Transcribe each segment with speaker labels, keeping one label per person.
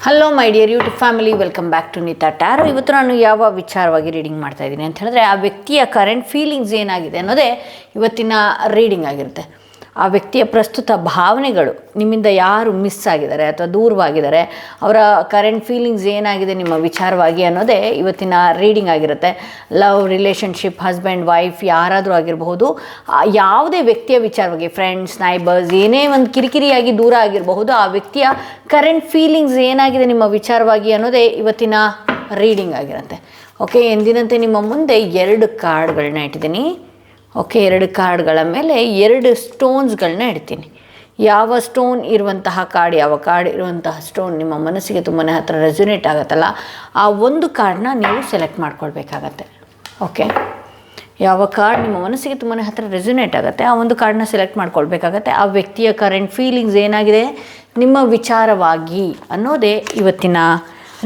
Speaker 1: Hello my dear YouTube family, welcome back to Neeta tarot. ಇವತ್ತು ನಾನು ಯಾವ ವಿಚಾರವಾಗಿ ರೀಡಿಂಗ್ ಮಾಡ್ತಾ ಇದ್ದೀನಿ ಅಂತ ಹೇಳಿದ್ರೆ, ಆ ವ್ಯಕ್ತಿಯ ಕರೆಂಟ್ ಫೀಲಿಂಗ್ಸ್ ಏನಾಗಿದೆ ಅನ್ನೋದೇ ಇವತ್ತಿನ ರೀಡಿಂಗ್ ಆಗಿರುತ್ತೆ. ಆ ವ್ಯಕ್ತಿಯ ಪ್ರಸ್ತುತ ಭಾವನೆಗಳು, ನಿಮ್ಮಿಂದ ಯಾರು ಮಿಸ್ ಆಗಿದ್ದಾರೆ ಅಥವಾ ದೂರವಾಗಿದ್ದಾರೆ, ಅವರ ಕರೆಂಟ್ ಫೀಲಿಂಗ್ಸ್ ಏನಾಗಿದೆ ನಿಮ್ಮ ವಿಚಾರವಾಗಿ ಅನ್ನೋದೇ ಇವತ್ತಿನ ರೀಡಿಂಗ್ ಆಗಿರುತ್ತೆ. ಲವ್, ರಿಲೇಷನ್ಶಿಪ್, ಹಸ್ಬೆಂಡ್, ವೈಫ್ ಯಾರಾದರೂ ಆಗಿರಬಹುದು, ಯಾವುದೇ ವ್ಯಕ್ತಿಯ ವಿಚಾರವಾಗಿ, ಫ್ರೆಂಡ್ಸ್, ನೈಬರ್ಸ್, ಏನೇ ಒಂದು ಕಿರಿಕಿರಿಯಾಗಿ ದೂರ ಆಗಿರಬಹುದು, ಆ ವ್ಯಕ್ತಿಯ ಕರೆಂಟ್ ಫೀಲಿಂಗ್ಸ್ ಏನಾಗಿದೆ ನಿಮ್ಮ ವಿಚಾರವಾಗಿ ಅನ್ನೋದೇ ಇವತ್ತಿನ ರೀಡಿಂಗ್ ಆಗಿರುತ್ತೆ. ಓಕೆ, ಎಂದಿನಂತೆ ನಿಮ್ಮ ಮುಂದೆ 2 ಕಾರ್ಡ್ಗಳನ್ನ ಇಟ್ಟಿದ್ದೀನಿ. ಓಕೆ, 2 ಕಾರ್ಡ್ಗಳ ಮೇಲೆ 2 ಸ್ಟೋನ್ಸ್ಗಳನ್ನ ಇಡ್ತೀನಿ. ಯಾವ ಸ್ಟೋನ್ ಇರುವಂತಹ ಕಾರ್ಡ್, ಯಾವ ಕಾರ್ಡ್ ಇರುವಂತಹ ಸ್ಟೋನ್ ನಿಮ್ಮ ಮನಸ್ಸಿಗೆ ತುಂಬಾ ಹತ್ತಿರ ರೆಸೊನೇಟ್ ಆಗುತ್ತಲ್ಲ, ಆ ಒಂದು ಕಾರ್ಡನ್ನ ನೀವು ಸೆಲೆಕ್ಟ್ ಮಾಡ್ಕೊಳ್ಬೇಕಾಗತ್ತೆ. ಓಕೆ, ಯಾವ ಕಾರ್ಡ್ ನಿಮ್ಮ ಮನಸ್ಸಿಗೆ ತುಂಬಾ ಹತ್ತಿರ ರೆಸೊನೇಟ್ ಆಗುತ್ತೆ ಆ ಒಂದು ಕಾರ್ಡನ್ನ ಸೆಲೆಕ್ಟ್ ಮಾಡ್ಕೊಳ್ಬೇಕಾಗತ್ತೆ. ಆ ವ್ಯಕ್ತಿಯ ಕರೆಂಟ್ ಫೀಲಿಂಗ್ಸ್ ಏನಾಗಿದೆ ನಿಮ್ಮ ವಿಚಾರವಾಗಿ ಅನ್ನೋದೇ ಇವತ್ತಿನ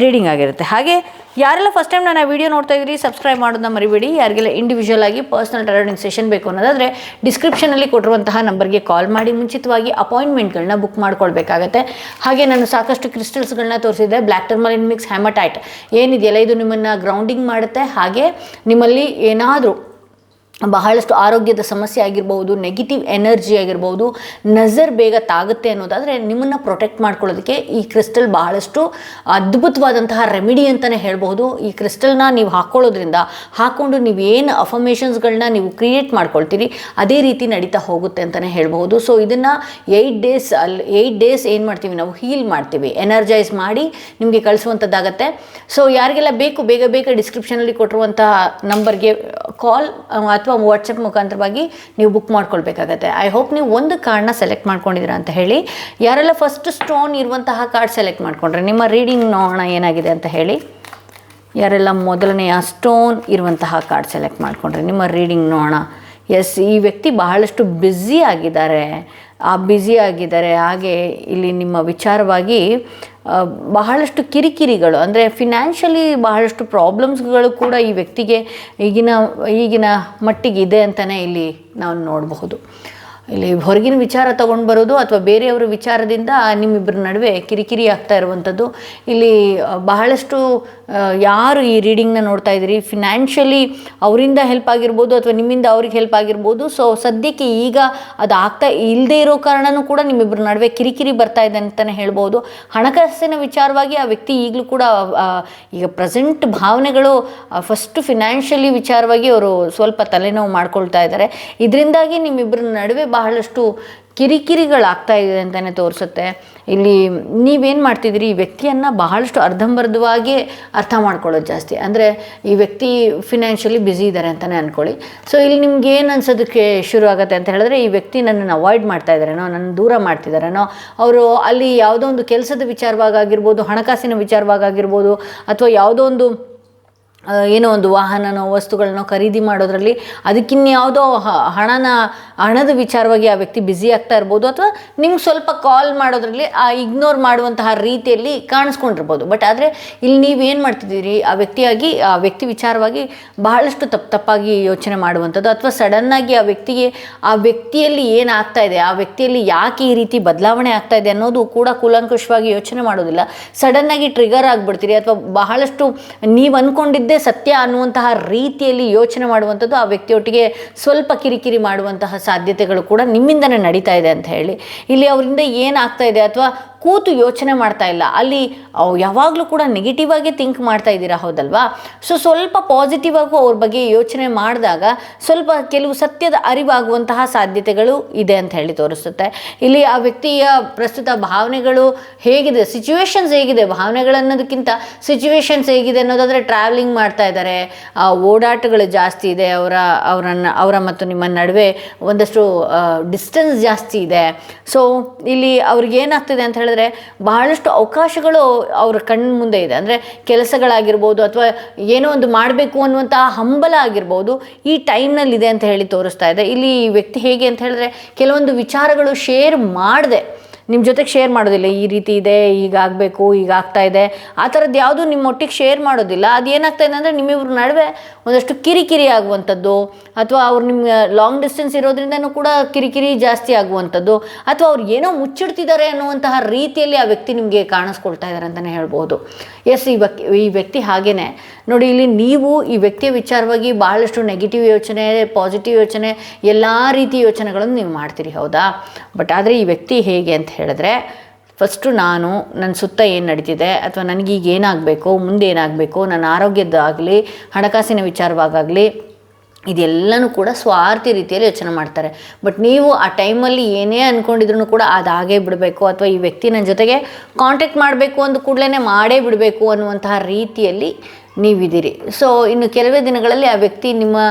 Speaker 1: ರೀಡಿಂಗ್ ಆಗಿರುತ್ತೆ. ಹಾಗೆ ಯಾರೆಲ್ಲ ಫಸ್ಟ್ ಟೈಮ್ ನಾನು ಆ ವಿಡಿಯೋ ನೋಡ್ತಾ ಇದ್ದೀರಿ, ಸಬ್ಸ್ಕ್ರೈಬ್ ಮಾಡೋದನ್ನ ಮರಿಬೇಡಿ. ಯಾರಿಗೆಲ್ಲ ಇಂಡಿವಿಜುವಲ್ ಆಗಿ ಪರ್ಸನಲ್ ಟ್ಯಾರೋಟಿಂಗ್ ಸೆಷನ್ ಬೇಕು ಅನ್ನೋದಾದರೆ ಡಿಸ್ಕ್ರಿಪ್ಷನಲ್ಲಿ ಕೊಟ್ಟಿರುವಂತಹ ನಂಬರ್ಗೆ ಕಾಲ್ ಮಾಡಿ ಮುಂಚಿತವಾಗಿ ಅಪಾಯಿಂಟ್ಮೆಂಟ್ಗಳನ್ನ ಬುಕ್ ಮಾಡ್ಕೊಳ್ಬೇಕಾಗತ್ತೆ. ಹಾಗೆ ನಾನು ಸಾಕಷ್ಟು ಕ್ರಿಸ್ಟಲ್ಸ್ಗಳನ್ನ ತೋರಿಸಿದ್ದೆ. ಬ್ಲ್ಯಾಕ್ ಟರ್ಮಲಿನ್ ಮಿಕ್ಸ್ ಹೆಮಟೈಟ್ ಏನಿದೆಯಲ್ಲ, ಇದು ನಿಮ್ಮನ್ನು ಗ್ರೌಂಡಿಂಗ್ ಮಾಡುತ್ತೆ. ಹಾಗೆ ನಿಮ್ಮಲ್ಲಿ ಏನಾದರೂ ಬಹಳಷ್ಟು ಆರೋಗ್ಯದ ಸಮಸ್ಯೆ ಆಗಿರ್ಬೋದು, ನೆಗೆಟಿವ್ ಎನರ್ಜಿ ಆಗಿರ್ಬೋದು, ನಜರ್ ಬೇಗ ತಾಗುತ್ತೆ ಅನ್ನೋದಾದರೆ ನಿಮ್ಮನ್ನು ಪ್ರೊಟೆಕ್ಟ್ ಮಾಡ್ಕೊಳ್ಳೋದಕ್ಕೆ ಈ ಕ್ರಿಸ್ಟಲ್ ಬಹಳಷ್ಟು ಅದ್ಭುತವಾದಂತಹ ರೆಮಿಡಿ ಅಂತಲೇ ಹೇಳ್ಬೋದು. ಈ ಕ್ರಿಸ್ಟಲ್ನ ನೀವು ಹಾಕ್ಕೊಳ್ಳೋದ್ರಿಂದ, ಹಾಕ್ಕೊಂಡು ನೀವು ಏನು ಅಫರ್ಮೇಷನ್ಸ್ಗಳನ್ನ ನೀವು ಕ್ರಿಯೇಟ್ ಮಾಡ್ಕೊಳ್ತೀರಿ ಅದೇ ರೀತಿ ನಡೀತಾ ಹೋಗುತ್ತೆ ಅಂತಲೇ ಹೇಳ್ಬೋದು. ಸೊ ಇದನ್ನು 8 ಡೇಸ್ ಏನು ಮಾಡ್ತೀವಿ ನಾವು, ಹೀಲ್ ಮಾಡ್ತೀವಿ, ಎನರ್ಜೈಸ್ ಮಾಡಿ ನಿಮಗೆ ಕಳಿಸುವಂಥದ್ದಾಗತ್ತೆ. ಸೊ ಯಾರಿಗೆಲ್ಲ ಬೇಕು ಬೇಗ ಡಿಸ್ಕ್ರಿಪ್ಷನಲ್ಲಿ ಕೊಟ್ಟಿರುವಂತಹ ನಂಬರ್ಗೆ ಕಾಲ್ ಅಥವಾ ವಾಟ್ಸಪ್ ಮುಖಾಂತರವಾಗಿ ನೀವು ಬುಕ್ ಮಾಡ್ಕೊಳ್ಬೇಕಾಗತ್ತೆ. ಐ ಹೋಪ್ ನೀವು ಒಂದು ಕಾರ್ಡ್ನ ಸೆಲೆಕ್ಟ್ ಮಾಡ್ಕೊಂಡಿದ್ದೀರಾ ಅಂತ ಹೇಳಿ. ಯಾರೆಲ್ಲ ಫಸ್ಟ್ ಸ್ಟೋನ್ ಇರುವಂತಹ ಕಾರ್ಡ್ ಸೆಲೆಕ್ಟ್ ಮಾಡ್ಕೊಂಡ್ರೆ ನಿಮ್ಮ ರೀಡಿಂಗ್ ನೋಡೋಣ ಏನಾಗಿದೆ ಅಂತ ಹೇಳಿ. ಯಾರೆಲ್ಲ ಮೊದಲನೆಯ ಸ್ಟೋನ್ ಇರುವಂತಹ ಕಾರ್ಡ್ ಸೆಲೆಕ್ಟ್ ಮಾಡ್ಕೊಂಡ್ರೆ ನಿಮ್ಮ ರೀಡಿಂಗ್ ನೋಡೋಣ. ಎಸ್, ಈ ವ್ಯಕ್ತಿ ಬಹಳಷ್ಟು ಬ್ಯುಸಿ ಆಗಿದ್ದಾರೆ. ಹಾಗೆ ಇಲ್ಲಿ ನಿಮ್ಮ ವಿಚಾರವಾಗಿ ಬಹಳಷ್ಟು ಕಿರಿಕಿರಿಗಳು, ಅಂದರೆ ಫಿನಾನ್ಷಿಯಲಿ ಬಹಳಷ್ಟು ಪ್ರಾಬ್ಲಮ್ಸ್ಗಳು ಕೂಡ ಈ ವ್ಯಕ್ತಿಗೆ ಈಗಿನ ಮಟ್ಟಿಗೆ ಇದೆ ಅಂತಲೇ ಇಲ್ಲಿ ನಾವು ನೋಡಬಹುದು. ಇಲ್ಲಿ ಹೊರಗಿನ ವಿಚಾರ ತೊಗೊಂಡು ಬರೋದು ಅಥವಾ ಬೇರೆಯವರ ವಿಚಾರದಿಂದ ನಿಮ್ಮಿಬ್ಬರ ನಡುವೆ ಕಿರಿಕಿರಿ ಆಗ್ತಾ ಇರುವಂಥದ್ದು. ಇಲ್ಲಿ ಬಹಳಷ್ಟು ಯಾರು ಈ ರೀಡಿಂಗ್ನ ನೋಡ್ತಾ ಇದ್ದೀರಿ, ಫಿನಾನ್ಷಿಯಲಿ ಅವರಿಂದ ಹೆಲ್ಪ್ ಆಗಿರ್ಬೋದು ಅಥವಾ ನಿಮ್ಮಿಂದ ಅವ್ರಿಗೆ ಹೆಲ್ಪ್ ಆಗಿರ್ಬೋದು. ಸೊ ಸದ್ಯಕ್ಕೆ ಈಗ ಅದು ಆಗ್ತಾ ಇಲ್ಲದೇ ಇರೋ ಕಾರಣವೂ ಕೂಡ ನಿಮ್ಮಿಬ್ಬರ ನಡುವೆ ಕಿರಿಕಿರಿ ಬರ್ತಾ ಇದೆ ಅಂತಲೇ ಹೇಳ್ಬೋದು. ಹಣಕಾಸಿನ ವಿಚಾರವಾಗಿ ಆ ವ್ಯಕ್ತಿ ಈಗಲೂ ಕೂಡ ಈಗ ಪ್ರೆಸೆಂಟ್ ಭಾವನೆಗಳು ಫಸ್ಟು ಫಿನಾನ್ಷಿಯಲಿ ವಿಚಾರವಾಗಿ ಅವರು ಸ್ವಲ್ಪ ತಲೆನೋವು ಮಾಡ್ಕೊಳ್ತಾ ಇದ್ದಾರೆ. ಇದರಿಂದಾಗಿ ನಿಮ್ಮಿಬ್ಬರ ನಡುವೆ ಬಹಳಷ್ಟು ಕಿರಿಕಿರಿಗಳಾಗ್ತಾ ಇದೆ ಅಂತಲೇ ತೋರಿಸುತ್ತೆ. ಇಲ್ಲಿ ನೀವೇನು ಮಾಡ್ತಿದ್ದೀರಿ, ಈ ವ್ಯಕ್ತಿಯನ್ನು ಬಹಳಷ್ಟು ಅರ್ಧಂಬರ್ಧವಾಗಿ ಅರ್ಥ ಮಾಡ್ಕೊಳ್ಳೋದು ಜಾಸ್ತಿ. ಅಂದರೆ ಈ ವ್ಯಕ್ತಿ ಫಿನಾನ್ಷಿಯಲಿ ಬ್ಯುಸಿ ಇದ್ದಾರೆ ಅಂತಲೇ ಅಂದ್ಕೊಳ್ಳಿ. ಸೊ ಇಲ್ಲಿ ನಿಮ್ಗೆ ಏನು ಅನ್ಸೋದಕ್ಕೆ ಶುರು ಆಗುತ್ತೆ ಅಂತ ಹೇಳಿದ್ರೆ, ಈ ವ್ಯಕ್ತಿ ನನ್ನನ್ನು ಅವಾಯ್ಡ್ ಮಾಡ್ತಾ ಇದ್ದಾರೇನೋ, ನನ್ನ ದೂರ ಮಾಡ್ತಿದ್ದಾರೇನೋ, ಅವರು ಅಲ್ಲಿ ಯಾವುದೋ ಒಂದು ಕೆಲಸದ ವಿಚಾರವಾಗಿರ್ಬೋದು, ಹಣಕಾಸಿನ ವಿಚಾರವಾಗಿರ್ಬೋದು, ಅಥವಾ ಯಾವುದೋ ಒಂದು ಏನೋ ಒಂದು ವಾಹನನೋ ವಸ್ತುಗಳನ್ನೋ ಖರೀದಿ ಮಾಡೋದ್ರಲ್ಲಿ ಅದಕ್ಕಿನ್ಯಾವುದೋ ಹಣದ ವಿಚಾರವಾಗಿ ಆ ವ್ಯಕ್ತಿ ಬ್ಯುಸಿ ಆಗ್ತಾ ಇರ್ಬೋದು. ಅಥವಾ ನಿಮ್ಗೆ ಸ್ವಲ್ಪ ಕಾಲ್ ಮಾಡೋದ್ರಲ್ಲಿ ಆ ಇಗ್ನೋರ್ ಮಾಡುವಂತಹ ರೀತಿಯಲ್ಲಿ ಕಾಣಿಸ್ಕೊಂಡಿರ್ಬೋದು. ಬಟ್ ಆದರೆ ಇಲ್ಲಿ ನೀವೇನು ಮಾಡ್ತಿದ್ದೀರಿ, ಆ ವ್ಯಕ್ತಿ ವಿಚಾರವಾಗಿ ಬಹಳಷ್ಟು ತಪ್ಪಾಗಿ ಯೋಚನೆ ಮಾಡುವಂಥದ್ದು, ಅಥವಾ ಸಡನ್ನಾಗಿ ಆ ವ್ಯಕ್ತಿಯಲ್ಲಿ ಏನಾಗ್ತಾ ಇದೆ, ಆ ವ್ಯಕ್ತಿಯಲ್ಲಿ ಯಾಕೆ ಈ ರೀತಿ ಬದಲಾವಣೆ ಆಗ್ತಾ ಇದೆ ಅನ್ನೋದು ಕೂಡ ಕೂಲಂಕುಷವಾಗಿ ಯೋಚನೆ ಮಾಡೋದಿಲ್ಲ. ಸಡನ್ನಾಗಿ ಟ್ರಿಗರ್ ಆಗಿಬಿಡ್ತೀರಿ, ಅಥವಾ ಬಹಳಷ್ಟು ನೀವು ಅಂದ್ಕೊಂಡಿದ್ದೆ ಸತ್ಯ ಅನ್ನುವಂತಹ ರೀತಿಯಲ್ಲಿ ಯೋಚನೆ ಮಾಡುವಂಥದ್ದು, ಆ ವ್ಯಕ್ತಿಯೊಟ್ಟಿಗೆ ಸ್ವಲ್ಪ ಕಿರಿಕಿರಿ ಮಾಡುವಂತಹ ಸಾಧ್ಯತೆಗಳು ಕೂಡ ನಿಮ್ಮಿಂದನೇ ನಡೀತಾ ಇದೆ ಅಂತ ಹೇಳಿ. ಇಲ್ಲಿ ಅವರಿಂದ ಏನಾಗ್ತಾ ಇದೆ, ಅಥವಾ ಕೂತು ಯೋಚನೆ ಮಾಡ್ತಾ ಇಲ್ಲ, ಅಲ್ಲಿ ಯಾವಾಗಲೂ ಕೂಡ ನೆಗೆಟಿವ್ ಆಗಿ ಥಿಂಕ್ ಮಾಡ್ತಾ ಇದ್ದೀರಾ, ಹೌದಲ್ವಾ? ಸೊ ಸ್ವಲ್ಪ ಪಾಸಿಟಿವ್ ಆಗೂ ಅವ್ರ ಬಗ್ಗೆ ಯೋಚನೆ ಮಾಡಿದಾಗ ಸ್ವಲ್ಪ ಕೆಲವು ಸತ್ಯದ ಅರಿವಾಗುವಂತಹ ಸಾಧ್ಯತೆಗಳು ಇದೆ ಅಂತ ಹೇಳಿ ತೋರಿಸುತ್ತೆ. ಇಲ್ಲಿ ಆ ವ್ಯಕ್ತಿಯ ಪ್ರಸ್ತುತ ಭಾವನೆಗಳು ಹೇಗಿದೆ, ಸಿಚುವೇಶನ್ಸ್ ಹೇಗಿದೆ, ಭಾವನೆಗಳನ್ನೋದಕ್ಕಿಂತ ಸಿಚುವೇಶನ್ಸ್ ಹೇಗಿದೆ ಅನ್ನೋದಾದರೆ, ಟ್ರಾವೆಲಿಂಗ್ ಮಾಡ್ತಾ ಇದ್ದಾರೆ, ಓಡಾಟಗಳು ಜಾಸ್ತಿ ಇದೆ, ಅವರ ಮತ್ತು ನಿಮ್ಮ ನಡುವೆ ಒಂದಷ್ಟು ಡಿಸ್ಟೆನ್ಸ್ ಜಾಸ್ತಿ ಇದೆ. ಸೊ ಇಲ್ಲಿ ಅವ್ರಿಗೆ ಏನಾಗ್ತಿದೆ ಅಂತ ಹೇಳಿದ್ರೆ, ಬಹಳಷ್ಟು ಅವಕಾಶಗಳು ಅವ್ರ ಕಣ್ಣು ಮುಂದೆ ಇದೆ. ಅಂದರೆ ಕೆಲಸಗಳಾಗಿರ್ಬೋದು, ಅಥವಾ ಏನೋ ಒಂದು ಮಾಡಬೇಕು ಅನ್ನುವಂತಹ ಹಂಬಲ ಆಗಿರ್ಬೋದು, ಈ ಟೈಮ್ನಲ್ಲಿ ಇದೆ ಅಂತ ಹೇಳಿ ತೋರಿಸ್ತಾ ಇದೆ. ಇಲ್ಲಿ ಈ ವ್ಯಕ್ತಿ ಹೇಗೆ ಅಂತ ಹೇಳಿದ್ರೆ, ಕೆಲವೊಂದು ವಿಚಾರಗಳು ಶೇರ್ ಮಾಡದೆ ನಿಮ್ಮ ಜೊತೆಗೆ ಶೇರ್ ಮಾಡೋದಿಲ್ಲ. ಈ ರೀತಿ ಇದೆ, ಈಗಾಗಬೇಕು, ಈಗ ಆಗ್ತಾ ಇದೆ, ಆ ಥರದ್ದು ಯಾವುದೂ ನಿಮ್ಮ ಒಟ್ಟಿಗೆ ಶೇರ್ ಮಾಡೋದಿಲ್ಲ. ಅದು ಏನಾಗ್ತಾ ಇದೆ ಅಂದರೆ ನಿಮ್ಮಿಬ್ಬರ ನಡುವೆ ಒಂದಷ್ಟು ಕಿರಿಕಿರಿ ಆಗುವಂಥದ್ದು, ಅಥವಾ ಅವ್ರು ನಿಮ್ಗೆ ಲಾಂಗ್ ಡಿಸ್ಟೆನ್ಸ್ ಇರೋದ್ರಿಂದನೂ ಕೂಡ ಕಿರಿಕಿರಿ ಜಾಸ್ತಿ ಆಗುವಂಥದ್ದು, ಅಥವಾ ಅವ್ರು ಏನೋ ಮುಚ್ಚಿಡ್ತಿದ್ದಾರೆ ಅನ್ನುವಂತಹ ರೀತಿಯಲ್ಲಿ ಆ ವ್ಯಕ್ತಿ ನಿಮಗೆ ಕಾಣಿಸ್ಕೊಳ್ತಾ ಇದ್ದಾರೆ ಅಂತಲೇ ಹೇಳ್ಬೋದು. ಎಸ್, ಈ ವ್ಯಕ್ತಿ ಹಾಗೇ ನೋಡಿ, ಇಲ್ಲಿ ನೀವು ಈ ವ್ಯಕ್ತಿಯ ವಿಚಾರವಾಗಿ ಬಹಳಷ್ಟು ನೆಗೆಟಿವ್ ಯೋಚನೆ, ಪಾಸಿಟಿವ್ ಯೋಚನೆ, ಎಲ್ಲ ರೀತಿ ಯೋಚನೆಗಳನ್ನು ನೀವು ಮಾಡ್ತೀರಿ, ಹೌದಾ? ಬಟ್ ಆದರೆ ಈ ವ್ಯಕ್ತಿ ಹೇಗೆ ಅಂತ ಹೇಳಿದ್ರೆ, ಫಸ್ಟು ನನ್ನ ಸುತ್ತ ಏನು ನಡೀತಿದೆ, ಅಥವಾ ನನಗೀಗ ಏನಾಗಬೇಕು, ಮುಂದೆ ಏನಾಗಬೇಕು, ನನ್ನ ಆರೋಗ್ಯದ್ದಾಗಲಿ ಹಣಕಾಸಿನ ವಿಚಾರವಾಗಲಿ ಇದೆಲ್ಲನೂ ಕೂಡ ಸ್ವಾರ್ಥಿ ರೀತಿಯಲ್ಲಿ ಯೋಚನೆ ಮಾಡ್ತಾರೆ. ಬಟ್ ನೀವು ಆ ಟೈಮಲ್ಲಿ ಏನೇ ಅಂದ್ಕೊಂಡಿದ್ರು ಕೂಡ ಅದು ಹಾಗೇ ಬಿಡಬೇಕು, ಅಥವಾ ಈ ವ್ಯಕ್ತಿ ನನ್ನ ಜೊತೆಗೆ ಕಾಂಟ್ಯಾಕ್ಟ್ ಮಾಡಬೇಕು ಅಂದ ಕೂಡಲೇ ಮಾಡೇ ಬಿಡಬೇಕು ಅನ್ನುವಂತಹ ರೀತಿಯಲ್ಲಿ ನೀವಿದ್ದೀರಿ. ಸೊ ಇನ್ನು ಕೆಲವೇ ದಿನಗಳಲ್ಲಿ ಆ ವ್ಯಕ್ತಿ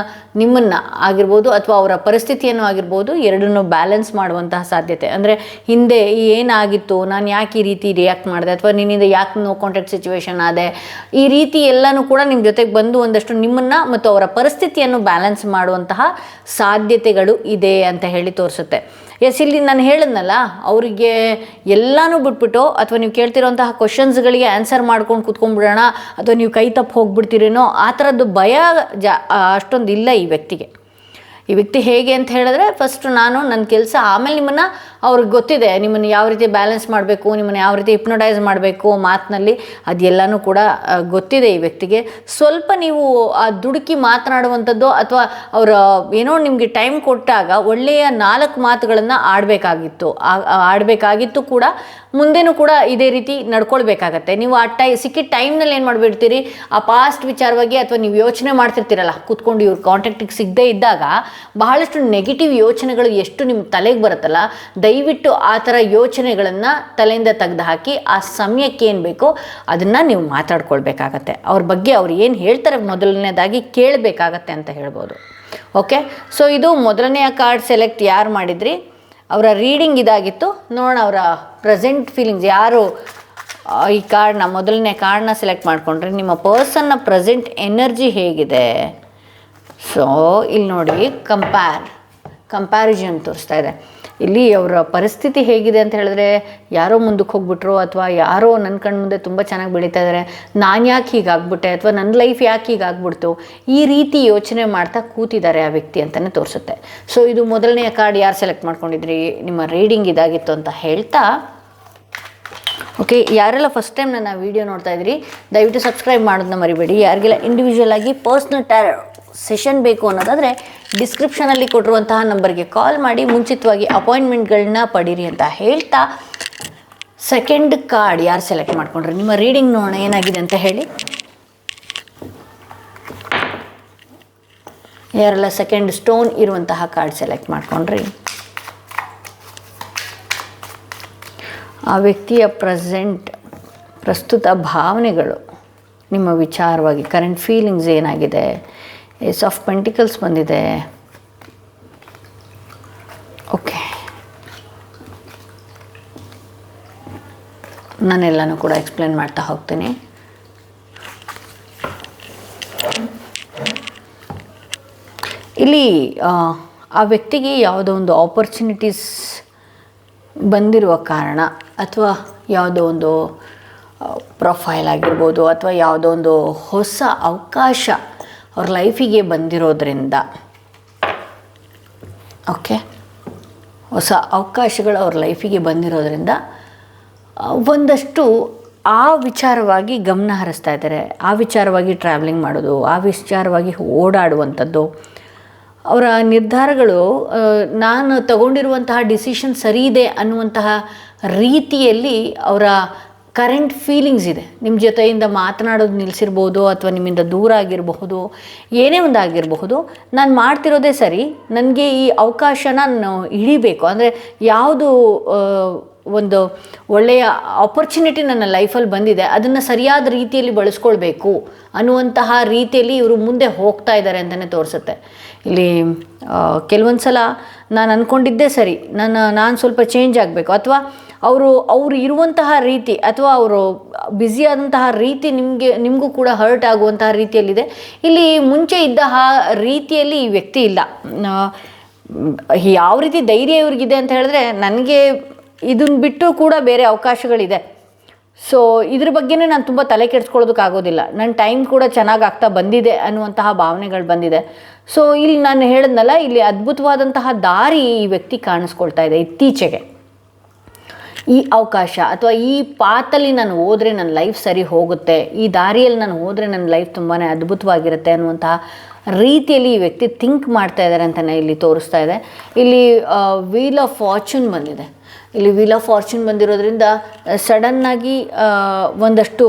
Speaker 1: ನಿಮ್ಮನ್ನು ಆಗಿರ್ಬೋದು, ಅಥವಾ ಅವರ ಪರಿಸ್ಥಿತಿಯನ್ನು ಆಗಿರ್ಬೋದು, ಎರಡನ್ನೂ ಬ್ಯಾಲೆನ್ಸ್ ಮಾಡುವಂತಹ ಸಾಧ್ಯತೆ. ಅಂದರೆ ಹಿಂದೆ ಏನಾಗಿತ್ತು, ನಾನು ಯಾಕೆ ಈ ರೀತಿ ರಿಯಾಕ್ಟ್ ಮಾಡಿದೆ, ಅಥವಾ ನಿನ್ನಿಂದ ಯಾಕೆ ನೋ ಕಾಂಟ್ಯಾಕ್ಟ್ ಸಿಚುವೇಶನ್ ಆದೆ, ಈ ರೀತಿ ಎಲ್ಲನೂ ಕೂಡ ನಿಮ್ಮ ಜೊತೆಗೆ ಬಂದು ಒಂದಷ್ಟು ನಿಮ್ಮನ್ನು ಮತ್ತು ಅವರ ಪರಿಸ್ಥಿತಿಯನ್ನು ಬ್ಯಾಲೆನ್ಸ್ ಮಾಡುವಂತಹ ಸಾಧ್ಯತೆಗಳು ಇದೆ ಅಂತ ಹೇಳಿ ತೋರಿಸುತ್ತೆ. ಎಸ್, ಇಲ್ಲಿ ನಾನು ಹೇಳಿದ್ನಲ್ಲ, ಅವರಿಗೆ ಎಲ್ಲನೂ ಬಿಟ್ಬಿಟ್ಟು, ಅಥವಾ ನೀವು ಕೇಳ್ತಿರೋಂತಹ ಕ್ವಶನ್ಸ್ಗಳಿಗೆ ಆನ್ಸರ್ ಮಾಡ್ಕೊಂಡು ಕೂತ್ಕೊಂಡ್ಬಿಡೋಣ, ಅಥವಾ ನೀವು ಕೈ ತಪ್ಪು ಹೋಗ್ಬಿಡ್ತೀರೇನೋ ಆ ಥರದ್ದು ಭಯ ಅಷ್ಟೊಂದು ಇಲ್ಲ ಈ ವ್ಯಕ್ತಿಗೆ. ಈ ವ್ಯಕ್ತಿ ಹೇಗೆ ಅಂತ ಹೇಳಿದ್ರೆ, ಫಸ್ಟು ನನ್ನ ಕೆಲಸ, ಆಮೇಲೆ ಅವ್ರಿಗೆ ಗೊತ್ತಿದೆ ನಿಮ್ಮನ್ನು ಯಾವ ರೀತಿ ಬ್ಯಾಲೆನ್ಸ್ ಮಾಡಬೇಕು, ನಿಮ್ಮನ್ನು ಯಾವ ರೀತಿ ಹಿಪ್ನೋಟೈಸ್ ಮಾಡಬೇಕು ಮಾತಿನಲ್ಲಿ, ಅದೆಲ್ಲನೂ ಕೂಡ ಗೊತ್ತಿದೆ ಈ ವ್ಯಕ್ತಿಗೆ. ಸ್ವಲ್ಪ ನೀವು ಆ ದುಡುಕಿ ಮಾತನಾಡುವಂಥದ್ದು, ಅಥವಾ ಅವರ ಏನೋ ನಿಮಗೆ ಟೈಮ್ ಕೊಟ್ಟಾಗ ಒಳ್ಳೆಯ 4 ಮಾತುಗಳನ್ನು ಆಡಬೇಕಾಗಿತ್ತು ಕೂಡ, ಮುಂದೆನೂ ಕೂಡ ಇದೇ ರೀತಿ ನಡ್ಕೊಳ್ಬೇಕಾಗತ್ತೆ. ನೀವು ಆ ಸಿಕ್ಕಿದ ಟೈಮ್ನಲ್ಲಿ ಏನು ಮಾಡಿಬಿಡ್ತೀರಿ, ಆ ಪಾಸ್ಟ್ ವಿಚಾರವಾಗಿ, ಅಥವಾ ನೀವು ಯೋಚನೆ ಮಾಡ್ತಿರ್ತೀರಲ್ಲ ಕೂತ್ಕೊಂಡು ಇವ್ರ ಕಾಂಟ್ಯಾಕ್ಟಿಗೆ ಸಿಗದೇ ಇದ್ದಾಗ ಬಹಳಷ್ಟು ನೆಗೆಟಿವ್ ಯೋಚನೆಗಳು ಎಷ್ಟು ನಿಮ್ಮ ತಲೆಗೆ ಬರುತ್ತಲ್ಲ, ದಯವಿಟ್ಟು ಆ ಥರ ಯೋಚನೆಗಳನ್ನು ತಲೆಯಿಂದ ತೆಗೆದು ಹಾಕಿ ಆ ಸಮಯಕ್ಕೆ ಏನು ಬೇಕೋ ಅದನ್ನು ನೀವು ಮಾತಾಡ್ಕೊಳ್ಬೇಕಾಗತ್ತೆ. ಅವ್ರ ಬಗ್ಗೆ ಅವ್ರು ಏನು ಹೇಳ್ತಾರೆ ಮೊದಲನೇದಾಗಿ ಕೇಳಬೇಕಾಗತ್ತೆ ಅಂತ ಹೇಳ್ಬೋದು. ಓಕೆ, ಸೊ ಇದು ಮೊದಲನೆಯ ಕಾರ್ಡ್ ಸೆಲೆಕ್ಟ್ ಯಾರು ಮಾಡಿದ್ರಿ, ಅವರ ರೀಡಿಂಗ್ ಇದಾಗಿತ್ತು. ನೋಡೋಣ ಅವರ ಪ್ರೆಸೆಂಟ್ ಫೀಲಿಂಗ್ಸ್. ಯಾರು ಈ ಮೊದಲನೇ ಕಾರ್ಡ್ನ ಸೆಲೆಕ್ಟ್ ಮಾಡಿಕೊಂಡ್ರೆ ನಿಮ್ಮ ಪರ್ಸನ್ನ ಪ್ರೆಸೆಂಟ್ ಎನರ್ಜಿ ಹೇಗಿದೆ. ಸೊ ಇಲ್ಲಿ ನೋಡಿ, ಕಂಪ್ಯಾರಿಸನ್ ತೋರಿಸ್ತಾ ಇದೆ. ಇಲ್ಲಿ ಅವರ ಪರಿಸ್ಥಿತಿ ಹೇಗಿದೆ ಅಂತ ಹೇಳಿದ್ರೆ, ಯಾರೋ ಮುಂದಕ್ಕೆ ಹೋಗ್ಬಿಟ್ರು, ಅಥವಾ ಯಾರೋ ನನ್ನ ಕಣ್ಣು ಮುಂದೆ ತುಂಬ ಚೆನ್ನಾಗಿ ಬೆಳೀತಾ ಇದ್ದಾರೆ, ನಾನು ಯಾಕೆ ಹೀಗಾಗ್ಬಿಟ್ಟೆ, ಅಥವಾ ನನ್ನ ಲೈಫ್ ಯಾಕೆ ಹೀಗಾಗ್ಬಿಡ್ತು, ಈ ರೀತಿ ಯೋಚನೆ ಮಾಡ್ತಾ ಕೂತಿದ್ದಾರೆ ಆ ವ್ಯಕ್ತಿ ಅಂತಲೇ ತೋರಿಸುತ್ತೆ. ಸೊ ಇದು ಮೊದಲನೆಯ ಕಾರ್ಡ್ ಯಾರು ಸೆಲೆಕ್ಟ್ ಮಾಡ್ಕೊಂಡಿದ್ರಿ, ನಿಮ್ಮ ರೀಡಿಂಗ್ ಇದಾಗಿತ್ತು ಅಂತ ಹೇಳ್ತಾ, ಓಕೆ, ಯಾರೆಲ್ಲ ಫಸ್ಟ್ ಟೈಮ್ ನನ್ನ ವೀಡಿಯೋ ನೋಡ್ತಾ ಇದ್ದೀರಿ ದಯವಿಟ್ಟು ಸಬ್ಸ್ಕ್ರೈಬ್ ಮಾಡೋದನ್ನ ಮರಿಬೇಡಿ. ಯಾರಿಗೆಲ್ಲ ಇಂಡಿವಿಜುವಲ್ ಆಗಿ ಪರ್ಸ್ನಲ್ ಸೆಷನ್ ಬೇಕು ಅನ್ನೋದಾದರೆ ಡಿಸ್ಕ್ರಿಪ್ಷನಲ್ಲಿ ಕೊಟ್ಟಿರುವಂತಹ ನಂಬರ್ಗೆ ಕಾಲ್ ಮಾಡಿ ಮುಂಚಿತವಾಗಿ ಅಪಾಯಿಂಟ್ಮೆಂಟ್ಗಳನ್ನ ಪಡೀರಿ ಅಂತ ಹೇಳ್ತಾ, ಸೆಕೆಂಡ್ ಕಾರ್ಡ್ ಯಾರು ಸೆಲೆಕ್ಟ್ ಮಾಡ್ಕೊಂಡ್ರಿ, ನಿಮ್ಮ ರೀಡಿಂಗ್ ನೋಡೋಣ ಏನಾಗಿದೆ ಅಂತ ಹೇಳಿ. ಯಾರೆಲ್ಲ ಸೆಕೆಂಡ್ ಸ್ಟೋನ್ ಇರುವಂತಹ ಕಾರ್ಡ್ ಸೆಲೆಕ್ಟ್ ಮಾಡ್ಕೊಂಡ್ರಿ, ಆ ವ್ಯಕ್ತಿಯ ಪ್ರಸ್ತುತ ಭಾವನೆಗಳು ನಿಮ್ಮ ವಿಚಾರವಾಗಿ, ಕರೆಂಟ್ ಫೀಲಿಂಗ್ಸ್ ಏನಾಗಿದೆ. ಏಸ್ ಆಫ್ ಪೆಂಟಿಕಲ್ಸ್ ಬಂದಿದೆ. ಓಕೆ, ನಾನೆಲ್ಲನೂ ಕೂಡ ಎಕ್ಸ್ಪ್ಲೇನ್ ಮಾಡ್ತಾ ಹೋಗ್ತೀನಿ. ಇಲ್ಲಿ ಆ ವ್ಯಕ್ತಿಗೆ ಯಾವುದೋ ಒಂದು ಆಪರ್ಚುನಿಟೀಸ್ ಬಂದಿರುವ ಕಾರಣ, ಅಥವಾ ಯಾವುದೋ ಒಂದು ಪ್ರೊಫೈಲ್ ಆಗಿರ್ಬೋದು, ಅಥವಾ ಯಾವುದೋ ಒಂದು ಹೊಸ ಅವಕಾಶ ಅವ್ರ ಲೈಫಿಗೆ ಬಂದಿರೋದ್ರಿಂದ, ಓಕೆ, ಹೊಸ ಅವಕಾಶಗಳು ಅವ್ರ ಲೈಫಿಗೆ ಬಂದಿರೋದ್ರಿಂದ ಒಂದಷ್ಟು ಆ ವಿಚಾರವಾಗಿ ಗಮನ ಹರಿಸ್ತಾ ಇದ್ದಾರೆ. ಆ ವಿಚಾರವಾಗಿ ಟ್ರಾವೆಲಿಂಗ್ ಮಾಡೋದು, ಆ ವಿಚಾರವಾಗಿ ಓಡಾಡುವಂಥದ್ದು, ಅವರ ನಿರ್ಧಾರಗಳು, ನಾನು ತಗೊಂಡಿರುವಂತಹ ಡಿಸಿಷನ್ ಸರಿ ಇದೆ ಅನ್ನುವಂತಹ ರೀತಿಯಲ್ಲಿ ಅವರ ಕರೆಂಟ್ ಫೀಲಿಂಗ್ಸ್ ಇದೆ. ನಿಮ್ಮ ಜೊತೆಯಿಂದ ಮಾತನಾಡೋದು ನಿಲ್ಲಿಸಿರ್ಬೋದು, ಅಥವಾ ನಿಮ್ಮಿಂದ ದೂರ ಆಗಿರಬಹುದು, ಏನೇ ಒಂದು ಆಗಿರಬಹುದು. ನಾನು ಮಾಡ್ತಿರೋದೇ ಸರಿ, ನನಗೆ ಈ ಅವಕಾಶನ ನಾನು ಹಿಡಿಬೇಕು, ಅಂದರೆ ಯಾವುದು ಒಂದು ಒಳ್ಳೆಯ ಆಪರ್ಚುನಿಟಿ ನನ್ನ ಲೈಫಲ್ಲಿ ಬಂದಿದೆ, ಅದನ್ನು ಸರಿಯಾದ ರೀತಿಯಲ್ಲಿ ಬಳಸ್ಕೊಳ್ಬೇಕು ಅನ್ನುವಂತಹ ರೀತಿಯಲ್ಲಿ ಇವರು ಮುಂದೆ ಹೋಗ್ತಾ ಇದ್ದಾರೆ ಅಂತಲೇ ತೋರಿಸುತ್ತೆ. ಇಲ್ಲಿ ಕೆಲವೊಂದು ಸಲ ನಾನು ಅಂದ್ಕೊಂಡಿದ್ದೇ ಸರಿ, ನಾನು ಸ್ವಲ್ಪ ಚೇಂಜ್ ಆಗಬೇಕು, ಅಥವಾ ಅವರು ಇರುವಂತಹ ರೀತಿ, ಅಥವಾ ಅವರು ಬ್ಯುಸಿ ಆದಂತಹ ರೀತಿ ನಿಮಗೂ ಕೂಡ ಹರ್ಟ್ ಆಗುವಂತಹ ರೀತಿಯಲ್ಲಿದೆ. ಇಲ್ಲಿ ಮುಂಚೆ ಇದ್ದ ರೀತಿಯಲ್ಲಿ ಈ ವ್ಯಕ್ತಿ ಇಲ್ಲ. ಯಾವ ರೀತಿ ಧೈರ್ಯ ಇವ್ರಿಗಿದೆ ಅಂತ ಹೇಳಿದ್ರೆ, ನನಗೆ ಇದನ್ನು ಬಿಟ್ಟು ಕೂಡ ಬೇರೆ ಅವಕಾಶಗಳಿದೆ. ಸೊ ಇದ್ರ ಬಗ್ಗೆನೇ ನಾನು ತುಂಬ ತಲೆ ಕೆಡಿಸ್ಕೊಳ್ಳೋದಕ್ಕಾಗೋದಿಲ್ಲ. ನನ್ನ ಟೈಮ್ ಕೂಡ ಚೆನ್ನಾಗಿ ಆಗ್ತಾ ಬಂದಿದೆ ಅನ್ನುವಂತಹ ಭಾವನೆಗಳು ಬಂದಿದೆ. ಸೊ ಇಲ್ಲಿ ನಾನು ಹೇಳಿದ್ನಲ್ಲ, ಇಲ್ಲಿ ಅದ್ಭುತವಾದಂತಹ ದಾರಿ ಈ ವ್ಯಕ್ತಿ ಕಾಣಿಸ್ಕೊಳ್ತಾ ಇದೆ ಇತ್ತೀಚೆಗೆ. ಈ ಅವಕಾಶ ಅಥವಾ ಈ ಪಾತಲ್ಲಿ ನಾನು ಹೋದರೆ ನನ್ನ ಲೈಫ್ ಸರಿ ಹೋಗುತ್ತೆ, ಈ ದಾರಿಯಲ್ಲಿ ನಾನು ಹೋದರೆ ನನ್ನ ಲೈಫ್ ತುಂಬಾ ಅದ್ಭುತವಾಗಿರುತ್ತೆ ಅನ್ನುವಂತಹ ರೀತಿಯಲ್ಲಿ ಈ ವ್ಯಕ್ತಿ ಥಿಂಕ್ ಮಾಡ್ತಾ ಇದ್ದಾರೆ ಅಂತಲೇ ಇಲ್ಲಿ ತೋರಿಸ್ತಾ ಇದೆ. ಇಲ್ಲಿ ವೀಲ್ ಆಫ್ ಫಾರ್ಚೂನ್ ಬಂದಿದೆ. ಇಲ್ಲಿ ವೀಲ್ ಆಫ್ ಫಾರ್ಚೂನ್ ಬಂದಿರೋದ್ರಿಂದ ಸಡನ್ನಾಗಿ ಒಂದಷ್ಟು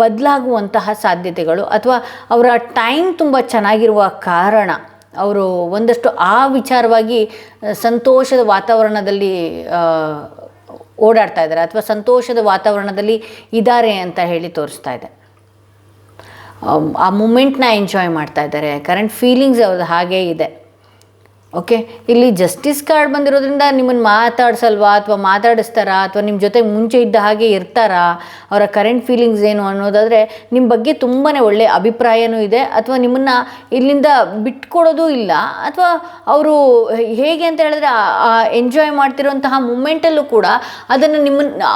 Speaker 1: ಬದಲಾಗುವಂತಹ ಸಾಧ್ಯತೆಗಳು, ಅಥವಾ ಅವರ ಟೈಮ್ ತುಂಬ ಚೆನ್ನಾಗಿರುವ ಕಾರಣ ಅವರು ಒಂದಷ್ಟು ಆ ವಿಚಾರವಾಗಿ ಸಂತೋಷದ ವಾತಾವರಣದಲ್ಲಿ ಓಡಾಡ್ತಾ ಇದ್ದಾರೆ, ಅಥವಾ ಸಂತೋಷದ ವಾತಾವರಣದಲ್ಲಿ ಇದ್ದಾರೆ ಅಂತ ಹೇಳಿ ತೋರಿಸ್ತಾ ಇದೆ. ಆ ಮೂಮೆಂಟ್ನ ಎಂಜಾಯ್ ಮಾಡ್ತಾ ಇದ್ದಾರೆ. ಕರೆಂಟ್ ಫೀಲಿಂಗ್ಸ್ ಅವ್ರದ್ದು ಹಾಗೇ ಇದೆ. ಓಕೆ, ಇಲ್ಲಿ ಜಸ್ಟಿಸ್ ಕಾರ್ಡ್ ಬಂದಿರೋದ್ರಿಂದ ನಿಮ್ಮನ್ನು ಮಾತಾಡ್ಸಲ್ವಾ ಅಥವಾ ಮಾತಾಡಿಸ್ತಾರಾ ಅಥವಾ ನಿಮ್ಮ ಜೊತೆ ಮುಂಚೆ ಇದ್ದ ಹಾಗೆ ಇರ್ತಾರಾ, ಅವರ ಕರೆಂಟ್ ಫೀಲಿಂಗ್ಸ್ ಏನು ಅನ್ನೋದಾದರೆ ನಿಮ್ಮ ಬಗ್ಗೆ ತುಂಬಾ ಒಳ್ಳೆಯ ಅಭಿಪ್ರಾಯನೂ ಇದೆ, ಅಥವಾ ನಿಮ್ಮನ್ನು ಇಲ್ಲಿಂದ ಬಿಟ್ಕೊಡೋದು ಇಲ್ಲ, ಅಥವಾ ಅವರು ಹೇಗೆ ಅಂತ ಹೇಳಿದ್ರೆ ಎಂಜಾಯ್ ಮಾಡ್ತಿರೋಂತಹ ಮೂಮೆಂಟಲ್ಲೂ ಕೂಡ ಅದನ್ನು ನಿಮ್ಮನ್ನು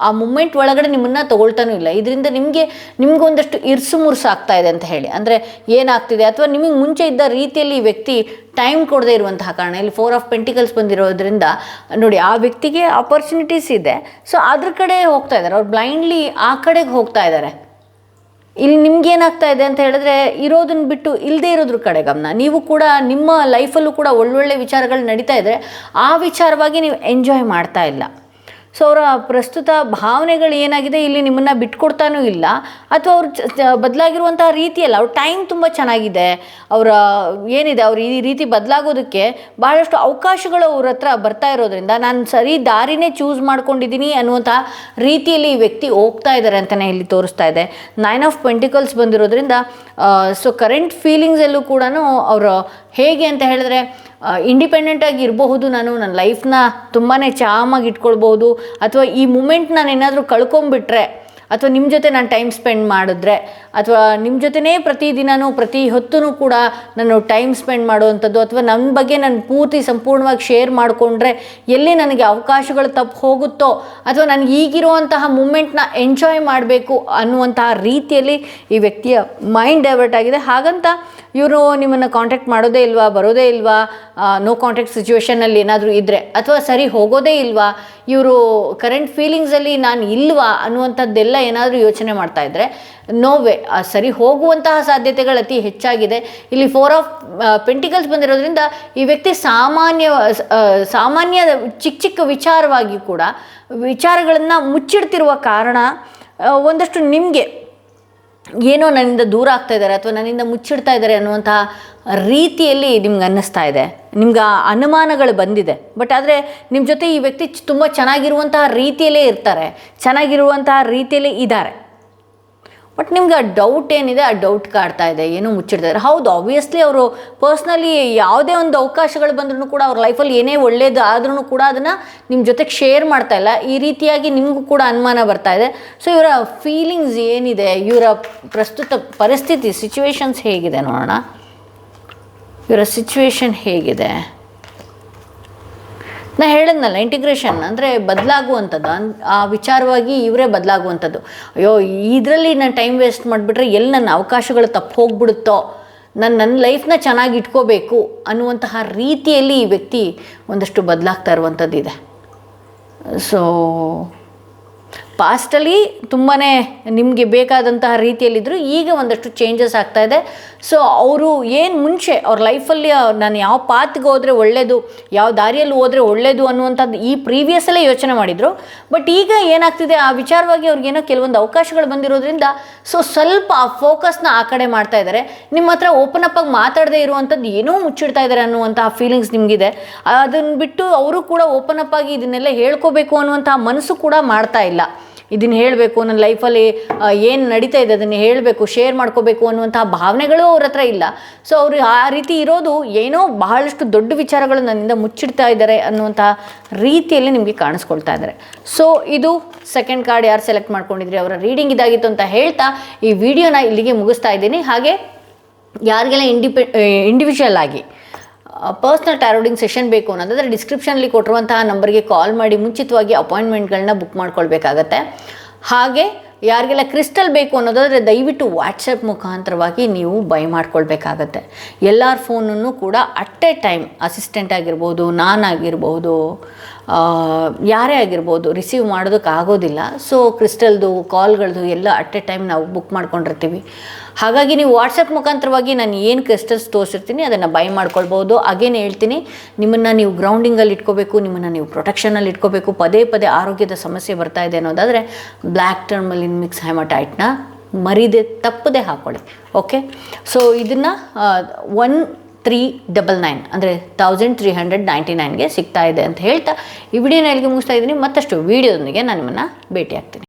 Speaker 1: ಆ ಮೂಮೆಂಟ್ ಒಳಗಡೆ ನಿಮ್ಮನ್ನು ತೊಗೊಳ್ತಾನೂ ಇಲ್ಲ. ಇದರಿಂದ ನಿಮಗೊಂದಷ್ಟು ಇರ್ಸು ಮುರ್ಸು ಆಗ್ತಾ ಇದೆ ಅಂತ ಹೇಳಿ, ಅಂದರೆ ಏನಾಗ್ತಿದೆ, ಅಥವಾ ನಿಮಗೆ ಮುಂಚೆ ಇದ್ದ ರೀತಿಯಲ್ಲಿ ಈ ವ್ಯಕ್ತಿ ಟೈಮ್ ಕೊಡದೇ ಇರುವಂತಹ ಕಾರಣ. ಇಲ್ಲಿ 4 ಆಫ್ ಪೆಂಟಿಕಲ್ಸ್ ಬಂದಿರೋದ್ರಿಂದ ನೋಡಿ, ಆ ವ್ಯಕ್ತಿಗೆ ಆಪರ್ಚುನಿಟೀಸ್ ಇದೆ. ಸೊ ಅದ್ರ ಕಡೆ ಹೋಗ್ತಾ ಇದ್ದಾರೆ, ಅವ್ರು ಬ್ಲೈಂಡ್ಲಿ ಆ ಕಡೆಗೆ ಹೋಗ್ತಾ ಇದ್ದಾರೆ. ಇಲ್ಲಿ ನಿಮ್ಗೇನಾಗ್ತಾ ಇದೆ ಅಂತ ಹೇಳಿದ್ರೆ, ಇರೋದನ್ನ ಬಿಟ್ಟು ಇಲ್ಲದೇ ಇರೋದ್ರ ಕಡೆ ಗಮನ. ನೀವು ಕೂಡ ನಿಮ್ಮ ಲೈಫಲ್ಲೂ ಕೂಡ ಒಳ್ಳೊಳ್ಳೆ ವಿಚಾರಗಳು ನಡೀತಾ ಇದ್ದರೆ ಆ ವಿಚಾರವಾಗಿ ನೀವು ಎಂಜಾಯ್ ಮಾಡ್ತಾ ಇಲ್ಲ. ಸೊ ಅವರ ಪ್ರಸ್ತುತ ಭಾವನೆಗಳು ಏನಾಗಿದೆ, ಇಲ್ಲಿ ನಿಮ್ಮನ್ನು ಬಿಟ್ಕೊಡ್ತಾನೂ ಇಲ್ಲ, ಅಥವಾ ಅವ್ರು ಬದಲಾಗಿರುವಂತಹ ರೀತಿಯಲ್ಲ, ಅವ್ರ ಟೈಮ್ ತುಂಬ ಚೆನ್ನಾಗಿದೆ. ಅವರ ಏನಿದೆ, ಅವ್ರು ಈ ರೀತಿ ಬದಲಾಗೋದಕ್ಕೆ ಭಾಳಷ್ಟು ಅವಕಾಶಗಳು ಅವ್ರ ಹತ್ರ ಬರ್ತಾ ಇರೋದ್ರಿಂದ ನಾನು ಸರಿ ದಾರಿನೇ ಚೂಸ್ ಮಾಡ್ಕೊಂಡಿದ್ದೀನಿ ಅನ್ನುವಂಥ ರೀತಿಯಲ್ಲಿ ಈ ವ್ಯಕ್ತಿ ಹೋಗ್ತಾ ಇದ್ದಾರೆ ಅಂತಲೇ ಇಲ್ಲಿ ತೋರಿಸ್ತಾ ಇದೆ. 9 ಆಫ್ ಪೆಂಟಿಕಲ್ಸ್ ಬಂದಿರೋದ್ರಿಂದ ಸೊ ಕರೆಂಟ್ ಫೀಲಿಂಗ್ಸಲ್ಲೂ ಕೂಡ ಅವರು ಹೇಗೆ ಅಂತ ಹೇಳಿದ್ರೆ, ಇಂಡಿಪೆಂಡೆಂಟಾಗಿ ಇರಬಹುದು, ನಾನು ನನ್ನ ಲೈಫ್ನ ತುಂಬಾ ಚಾಮಾಗಿ ಇಟ್ಕೊಳ್ಬೋದು, ಅಥವಾ ಈ ಮೂಮೆಂಟ್ ನಾನು ಏನಾದರೂ ಕಳ್ಕೊಂಬಿಟ್ರೆ, ಅಥವಾ ನಿಮ್ಮ ಜೊತೆ ನಾನು ಟೈಮ್ ಸ್ಪೆಂಡ್ ಮಾಡಿದ್ರೆ, ಅಥವಾ ನಿಮ್ಮ ಜೊತೆನೇ ಪ್ರತಿದಿನವೂ ಪ್ರತಿ ಹೊತ್ತೂ ಕೂಡ ನಾನು ಟೈಮ್ ಸ್ಪೆಂಡ್ ಮಾಡುವಂಥದ್ದು, ಅಥವಾ ನನ್ನ ಬಗ್ಗೆ ನಾನು ಪೂರ್ತಿ ಸಂಪೂರ್ಣವಾಗಿ ಶೇರ್ ಮಾಡಿಕೊಂಡ್ರೆ ಎಲ್ಲಿ ನನಗೆ ಅವಕಾಶಗಳು ತಪ್ಪು ಹೋಗುತ್ತೋ, ಅಥವಾ ನನಗೆ ಈಗಿರುವಂತಹ ಮೂಮೆಂಟ್ನ ಎಂಜಾಯ್ ಮಾಡಬೇಕು ಅನ್ನುವಂತಹ ರೀತಿಯಲ್ಲಿ ಈ ವ್ಯಕ್ತಿಯ ಮೈಂಡ್ ಡೈವರ್ಟ್ ಆಗಿದೆ. ಹಾಗಂತ ಇವರು ನಿಮ್ಮನ್ನು ಕಾಂಟ್ಯಾಕ್ಟ್ ಮಾಡೋದೇ ಇಲ್ವಾ, ಬರೋದೇ ಇಲ್ವಾ, ನೋ ಕಾಂಟ್ಯಾಕ್ಟ್ ಸಿಚುವೇಷನಲ್ಲಿ ಏನಾದರೂ ಇದ್ದರೆ, ಅಥವಾ ಸರಿ ಹೋಗೋದೇ ಇಲ್ವಾ, ಇವರು ಕರೆಂಟ್ ಫೀಲಿಂಗ್ಸಲ್ಲಿ ನಾನು ಇಲ್ವಾ ಅನ್ನುವಂಥದ್ದೆಲ್ಲ ಏನಾದರೂ ಯೋಚನೆ ಮಾಡ್ತಾ ಇದ್ದರೆ ನೋವೇ, ಸರಿ ಹೋಗುವಂತಹ ಸಾಧ್ಯತೆಗಳು ಅತಿ ಹೆಚ್ಚಾಗಿದೆ. ಇಲ್ಲಿ 4 ಆಫ್ ಪೆಂಟಿಕಲ್ಸ್ ಬಂದಿರೋದ್ರಿಂದ ಈ ವ್ಯಕ್ತಿ ಸಾಮಾನ್ಯ ಚಿಕ್ಕ ವಿಚಾರವಾಗಿ ಕೂಡ ವಿಚಾರಗಳನ್ನು ಮುಚ್ಚಿಡ್ತಿರುವ ಕಾರಣ ಒಂದಷ್ಟು ನಿಮಗೆ ಏನೋ ನನ್ನಿಂದ ದೂರ ಆಗ್ತಾ ಇದ್ದಾರೆ, ಅಥವಾ ನನ್ನಿಂದ ಮುಚ್ಚಿಡ್ತಾ ಇದ್ದಾರೆ ಅನ್ನುವಂತಹ ರೀತಿಯಲ್ಲಿ ನಿಮ್ಗೆ ಅನ್ನಿಸ್ತಾ ಇದೆ. ನಿಮ್ಗೆ ಆ ಅನುಮಾನಗಳು ಬಂದಿದೆ. ಬಟ್ ಆದರೆ ನಿಮ್ಮ ಜೊತೆ ಈ ವ್ಯಕ್ತಿ ತುಂಬ ಚೆನ್ನಾಗಿರುವಂತಹ ರೀತಿಯಲ್ಲೇ ಇರ್ತಾರೆ, ಚೆನ್ನಾಗಿರುವಂತಹ ರೀತಿಯಲ್ಲೇ ಇದ್ದಾರೆ. ಬಟ್ ನಿಮ್ಗೆ ಆ ಡೌಟ್ ಏನಿದೆ, ಆ ಡೌಟ್ ಕಾಡ್ತಾ ಇದೆ, ಏನೋ ಮುಚ್ಚಿಡ್ತಾರೆ. ಹೌದು, ಆಬ್ವಿಯಸ್ಲಿ ಅವರು ಪರ್ಸ್ನಲಿ ಯಾವುದೇ ಒಂದು ಅವಕಾಶಗಳು ಬಂದ್ರೂ ಕೂಡ ಅವ್ರ ಲೈಫಲ್ಲಿ ಏನೇ ಒಳ್ಳೇದು ಆದ್ರೂ ಕೂಡ ಅದನ್ನು ನಿಮ್ಮ ಜೊತೆಗೆ ಶೇರ್ ಮಾಡ್ತಾ ಇಲ್ಲ. ಈ ರೀತಿಯಾಗಿ ನಿಮಗೂ ಕೂಡ ಅನುಮಾನ ಬರ್ತಾ ಇದೆ. ಸೊ ಇವರ ಫೀಲಿಂಗ್ಸ್ ಏನಿದೆ, ಇವರ ಪ್ರಸ್ತುತ ಪರಿಸ್ಥಿತಿ, ಸಿಚುವೇಶನ್ಸ್ ಹೇಗಿದೆ ನೋಡೋಣ. ಇವರ ಸಿಚುವೇಶನ್ ಹೇಗಿದೆ, ನಾ ಹೇಳಿದ್ನಲ್ಲ, ಇಂಟಿಗ್ರೇಷನ್ ಅಂದರೆ ಬದಲಾಗುವಂಥದ್ದು, ಆ ವಿಚಾರವಾಗಿ ಇವರೇ ಬದಲಾಗುವಂಥದ್ದು. ಅಯ್ಯೋ, ಇದರಲ್ಲಿ ನಾನು ಟೈಮ್ ವೇಸ್ಟ್ ಮಾಡಿಬಿಟ್ರೆ ಎಲ್ಲಿ ನನ್ನ ಅವಕಾಶಗಳು ತಪ್ಪು ಹೋಗ್ಬಿಡುತ್ತೋ, ನನ್ನ ಲೈಫ್ನ ಚೆನ್ನಾಗಿ ಇಟ್ಕೋಬೇಕು ಅನ್ನುವಂತಹ ರೀತಿಯಲ್ಲಿ ಈ ವ್ಯಕ್ತಿ ಒಂದಷ್ಟು ಬದಲಾಗ್ತಾ ಇರುವಂಥದ್ದಿದೆ. ಸೊ ಪಾಸ್ಟಲ್ಲಿ ತುಂಬಾ ನಿಮಗೆ ಬೇಕಾದಂತಹ ರೀತಿಯಲ್ಲಿದ್ದರು, ಈಗ ಒಂದಷ್ಟು ಚೇಂಜಸ್ ಆಗ್ತಾಯಿದೆ. ಸೊ ಅವರು ಏನು ಮುಂಚೆ ಅವ್ರ ಲೈಫಲ್ಲಿ ನಾನು ಯಾವ ಪಾತ್ಗೆ ಹೋದರೆ ಒಳ್ಳೆಯದು, ಯಾವ ದಾರಿಯಲ್ಲಿ ಹೋದರೆ ಒಳ್ಳೆಯದು ಅನ್ನುವಂಥದ್ದು ಈ ಪ್ರೀವಿಯಸ್ಸಲ್ಲೇ ಯೋಚನೆ ಮಾಡಿದರು. ಬಟ್ ಈಗ ಏನಾಗ್ತಿದೆ, ಆ ವಿಚಾರವಾಗಿ ಅವ್ರಿಗೇನೋ ಕೆಲವೊಂದು ಅವಕಾಶಗಳು ಬಂದಿರೋದ್ರಿಂದ ಸೊ ಸ್ವಲ್ಪ ಆ ಫೋಕಸ್ನ ಆ ಕಡೆ ಮಾಡ್ತಾ ಇದ್ದಾರೆ. ನಿಮ್ಮ ಹತ್ರ ಓಪನ್ ಅಪ್ ಆಗಿ ಮಾತಾಡದೇ ಇರುವಂಥದ್ದು ಏನೋ ಮುಚ್ಚಿಡ್ತಾ ಇದ್ದಾರೆ ಅನ್ನುವಂತಹ ಫೀಲಿಂಗ್ಸ್ ನಿಮಗಿದೆ. ಅದನ್ನು ಬಿಟ್ಟು ಅವರು ಕೂಡ ಓಪನ್ ಅಪ್ ಆಗಿ ಇದನ್ನೆಲ್ಲ ಹೇಳ್ಕೋಬೇಕು ಅನ್ನುವಂತಹ ಮನಸ್ಸು ಕೂಡ ಮಾಡ್ತಾ ಇಲ್ಲ. ಇದನ್ನು ಹೇಳಬೇಕು, ನನ್ನ ಲೈಫಲ್ಲಿ ಏನು ನಡೀತಾ ಇದೆ ಅದನ್ನು ಹೇಳಬೇಕು, ಶೇರ್ ಮಾಡ್ಕೋಬೇಕು ಅನ್ನುವಂತಹ ಭಾವನೆಗಳು ಅವ್ರ ಹತ್ರ ಇಲ್ಲ. ಸೊ ಅವರು ಆ ರೀತಿ ಇರೋದು ಏನೋ ಬಹಳಷ್ಟು ದೊಡ್ಡ ವಿಚಾರಗಳು ನನ್ನಿಂದ ಮುಚ್ಚಿಡ್ತಾ ಇದ್ದಾರೆ ಅನ್ನುವಂತಹ ರೀತಿಯಲ್ಲಿ ನಿಮಗೆ ಕಾಣಿಸ್ಕೊಳ್ತಾ ಇದ್ದಾರೆ. ಸೊ ಇದು ಸೆಕೆಂಡ್ ಕಾರ್ಡ್ ಯಾರು ಸೆಲೆಕ್ಟ್ ಮಾಡ್ಕೊಂಡಿದ್ರಿ ಅವರ ರೀಡಿಂಗ್ ಇದಾಗಿತ್ತು ಅಂತ ಹೇಳ್ತಾ ಈ ವಿಡಿಯೋನ ಇಲ್ಲಿಗೆ ಮುಗಿಸ್ತಾ ಇದ್ದೀನಿ. ಹಾಗೆ ಯಾರಿಗೆಲ್ಲ ಇಂಡಿವಿಜುವಲ್ ಆಗಿ ಪರ್ಸ್ನಲ್ ಟ್ಯಾರೋಡಿಂಗ್ ಸೆಷನ್ ಬೇಕು ಅನ್ನೋದಾದರೆ ಡಿಸ್ಕ್ರಿಪ್ಷನಲ್ಲಿ ಕೊಟ್ಟಿರುವಂತಹ ನಂಬರ್ಗೆ ಕಾಲ್ ಮಾಡಿ ಮುಂಚಿತವಾಗಿ ಅಪಾಯಿಂಟ್ಮೆಂಟ್ಗಳನ್ನ ಬುಕ್ ಮಾಡ್ಕೊಳ್ಬೇಕಾಗತ್ತೆ. ಹಾಗೆ ಯಾರಿಗೆಲ್ಲ ಕ್ರಿಸ್ಟಲ್ ಬೇಕು ಅನ್ನೋದಾದರೆ ದಯವಿಟ್ಟು ವಾಟ್ಸಪ್ ಮುಖಾಂತರವಾಗಿ ನೀವು ಬೈ ಮಾಡ್ಕೊಳ್ಬೇಕಾಗತ್ತೆ. ಎಲ್ಲರ ಫೋನನ್ನು ಕೂಡ ಅಟ್ ಎ ಟೈಮ್ ಅಸಿಸ್ಟೆಂಟ್ ಆಗಿರ್ಬೋದು, ನಾನಾಗಿರ್ಬೋದು, ಯಾರೇ ಆಗಿರ್ಬೋದು ರಿಸೀವ್ ಮಾಡೋದಕ್ಕಾಗೋದಿಲ್ಲ. ಸೊ ಕ್ರಿಸ್ಟಲ್ದು ಕಾಲ್ಗಳದ್ದು ಎಲ್ಲ ಅಟ್ ಎ ಟೈಮ್ ನಾವು ಬುಕ್ ಮಾಡ್ಕೊಂಡಿರ್ತೀವಿ. ಹಾಗಾಗಿ ನೀವು ವಾಟ್ಸಪ್ ಮುಖಾಂತರವಾಗಿ ನಾನು ಏನು ಕ್ರಿಸ್ಟಲ್ಸ್ ತೋರಿಸಿರ್ತೀನಿ ಅದನ್ನು ಬೈ ಮಾಡ್ಕೊಳ್ಬೋದು. ಹಾಗೇನು ಹೇಳ್ತೀನಿ, ನಿಮ್ಮನ್ನು ನೀವು ಗ್ರೌಂಡಿಂಗಲ್ಲಿ ಇಟ್ಕೋಬೇಕು, ನಿಮ್ಮನ್ನು ನೀವು ಪ್ರೊಟೆಕ್ಷನಲ್ಲಿ ಇಟ್ಕೋಬೇಕು. ಪದೇ ಪದೇ ಆರೋಗ್ಯದ ಸಮಸ್ಯೆ ಬರ್ತಾ ಇದೆ ಅನ್ನೋದಾದರೆ ಬ್ಲ್ಯಾಕ್ ಟರ್ಮಲಿನ್ ಮಿಕ್ಸ್ ಹೆಮಟೈಟ್ನ ತಪ್ಪದೆ ಹಾಕ್ಕೊಳ್ಳಿ. ಓಕೆ, ಸೊ ಇದನ್ನು 1399 ಅಂದರೆ 1399ಗೆ ಸಿಗ್ತಾ ಇದೆ ಅಂತ ಹೇಳ್ತಾ ಈ ವಿಡಿಯೋನ ಎಲ್ಲಿಗೆ ಮುಗಿಸ್ತಾ ಇದ್ದೀನಿ. ಮತ್ತಷ್ಟು ವೀಡಿಯೋದೊಂದಿಗೆ ನಾನು ನಿಮ್ಮನ್ನು ಭೇಟಿ ಆಗ್ತೀನಿ.